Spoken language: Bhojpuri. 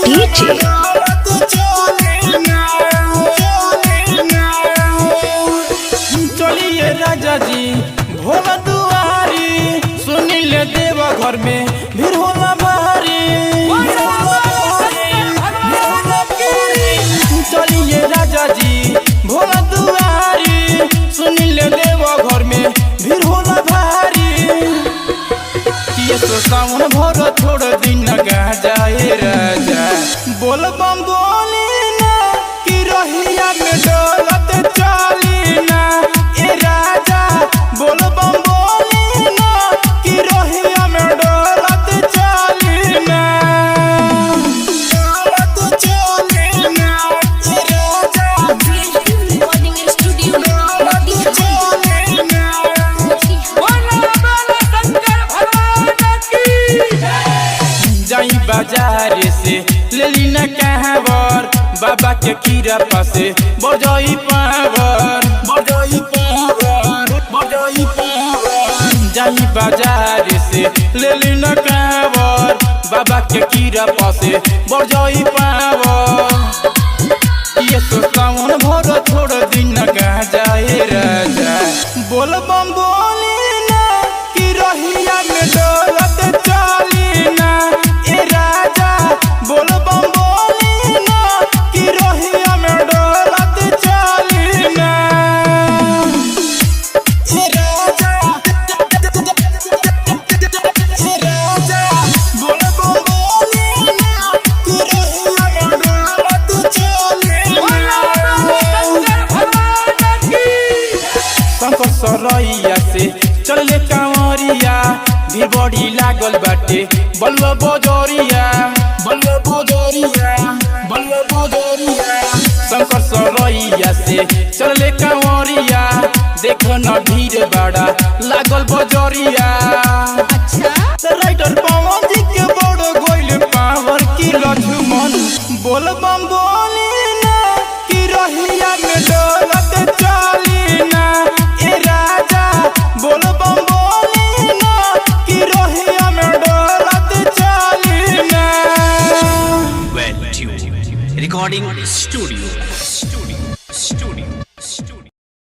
DJ चलिए राजा जी भोला दुआरी सुनिल देवा घर में भीड़ होला भारी। चलिए राजा जी भोला दुआरी सुनिल देवा घर में भीड़ होला भारी। ये तो सावन भर थोड़ दिन गा जाए राजा बोल बम बोले ना कि रहिया में डोलत चली ना ए राजा बोल बम बोले ना कि रहिया में डोलत चली ना डोलत चली ना ए राजा रिकॉर्डिंग स्टूडियो डोलत चली ना जाई बाजार से लेली न कहवर बाबा के कीरा पासे बजाई पावर जाई बाजार से लेली न कहवर बाबा के कीरा पासे बजाई पावर। ये तो सावन भर थोड़ दिन गा जाए राजा बोल बम बोले ना कि रहिया में डोलत चली ना ए राजा बोल बम बोले ना कि रहिया में डोलत चली ना ए राजा बोल बम बोले ना कि रहिया में डोलत चली शंकर सरैया से चले कांवरिया भी बड़ी लागल बाटे बलुआ बजरिया शंकर सरैया से चले कांवरिया देख न भीड़ बड़ा लागल बजरिया। राइटर पवन जी के बड़ गोइल पावर की लक्ष्मण बोल बम बोले ना कि रहिया में डोलत चली ना ए राजा बोल बम बोले ना कि रहिया में डोलत चली ना। Well tuned. Recording